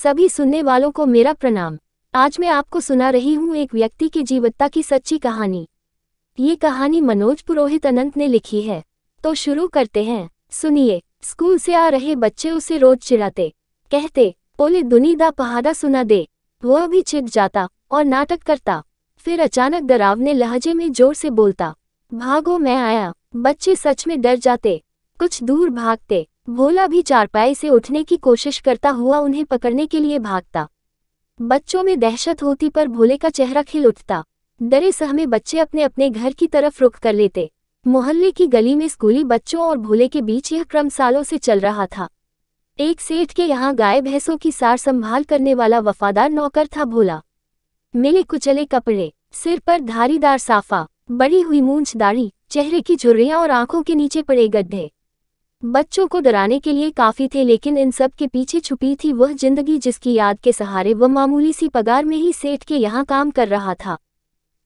सभी सुनने वालों को मेरा प्रणाम। आज मैं आपको सुना रही हूँ एक व्यक्ति की जीवत्ता की सच्ची कहानी। ये कहानी मनोज पुरोहित अनंत ने लिखी है। तो शुरू करते हैं। सुनिए। स्कूल से आ रहे बच्चे उसे रोज चिढ़ाते, कहते, ओले दुनी दा पहाड़ा सुना दे। वह भी चिढ़ जाता और नाटक करता। फिर अचानक डरावने लहजे में जोर से बोलता, भागो मैं आया। बच्चे सच में डर जाते, कुछ दूर भागते। भोला भी चारपाई से उठने की कोशिश करता हुआ उन्हें पकड़ने के लिए भागता। बच्चों में दहशत होती पर भोले का चेहरा खिल उठता। डरे सहमे बच्चे अपने अपने घर की तरफ रुख कर लेते। मोहल्ले की गली में स्कूली बच्चों और भोले के बीच यह क्रम सालों से चल रहा था। एक सेठ के यहाँ गाय भैंसों की सार संभाल करने वाला वफादार नौकर था भोला। मिले कुचले कपड़े, सिर पर धारीदार साफा, बड़ी हुई मूंछ दाढ़ी, चेहरे की झुर्रियां और आंखों के नीचे पड़े गड्ढे। बच्चों को डराने के लिए काफी थे, लेकिन इन सब के पीछे छुपी थी वह जिंदगी जिसकी याद के सहारे वह मामूली सी पगार में ही सेठ के यहाँ काम कर रहा था।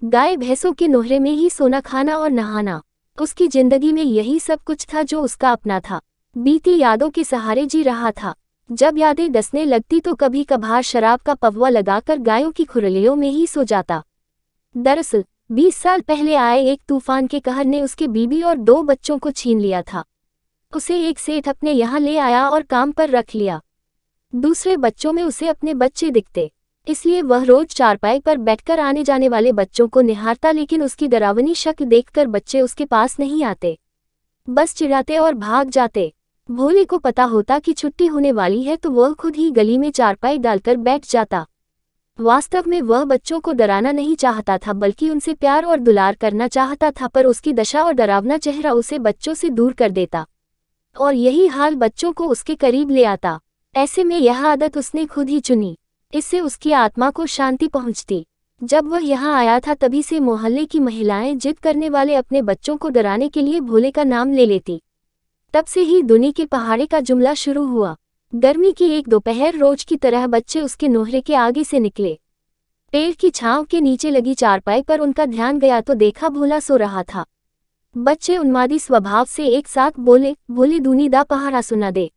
गाय भैंसों के नोहरे में ही सोना खाना और नहाना, उसकी जिंदगी में यही सब कुछ था जो उसका अपना था। बीती यादों के सहारे जी रहा था। जब यादें डसने लगती तो कभी कभार शराब का पववा लगाकर गायों की खुरलियों में ही सो जाता। दरअसल 20 साल पहले आए एक तूफान के कहर ने उसके बीबी और 2 बच्चों को छीन लिया था। उसे एक सेठ अपने यहाँ ले आया और काम पर रख लिया। दूसरे बच्चों में उसे अपने बच्चे दिखते, इसलिए वह रोज चारपाई पर बैठकर आने जाने वाले बच्चों को निहारता, लेकिन उसकी डरावनी शक्ल देखकर बच्चे उसके पास नहीं आते, बस चिढ़ाते और भाग जाते। भोले को पता होता कि छुट्टी होने वाली है तो वह खुद ही गली में चारपाई डालकर बैठ जाता। वास्तव में वह बच्चों को डराना नहीं चाहता था, बल्कि उनसे प्यार और दुलार करना चाहता था, पर उसकी दशा और डरावना चेहरा उसे बच्चों से दूर कर देता और यही हाल बच्चों को उसके करीब ले आता। ऐसे में यह आदत उसने खुद ही चुनी, इससे उसकी आत्मा को शांति पहुंचती। जब वह यहाँ आया था तभी से मोहल्ले की महिलाएं जिद करने वाले अपने बच्चों को डराने के लिए भोले का नाम ले लेती। तब से ही दुनी के पहाड़े का जुमला शुरू हुआ। गर्मी की एक दोपहर रोज की तरह बच्चे उसके नोहरे के आगे से निकले। पेड़ की छांव के नीचे लगी चारपाई पर उनका ध्यान गया तो देखा भोला सो रहा था। बच्चे उन्मादी स्वभाव से एक साथ बोले, भोले दूनी दा पहाड़ा सुना दे।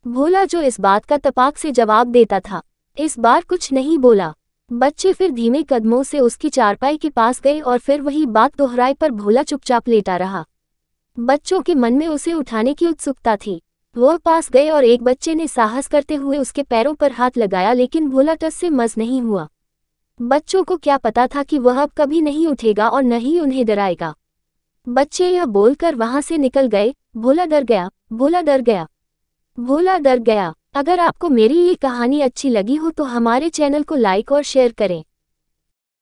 भोला जो इस बात का तपाक से जवाब देता था, इस बार कुछ नहीं बोला। बच्चे फिर धीमे कदमों से उसकी चारपाई के पास गए और फिर वही बात दोहराई, पर भोला चुपचाप लेटा रहा। बच्चों के मन में उसे उठाने की उत्सुकता थी। वह पास गए और एक बच्चे ने साहस करते हुए उसके पैरों पर हाथ लगाया, लेकिन भोला टस से मस नहीं हुआ। बच्चों को क्या पता था कि वह अब कभी नहीं उठेगा और न ही उन्हें डराएगा। बच्चे यह बोलकर वहां से निकल गए, भोला डर गया, भोला डर गया, भोला डर गया। अगर आपको मेरी ये कहानी अच्छी लगी हो तो हमारे चैनल को लाइक और शेयर करें।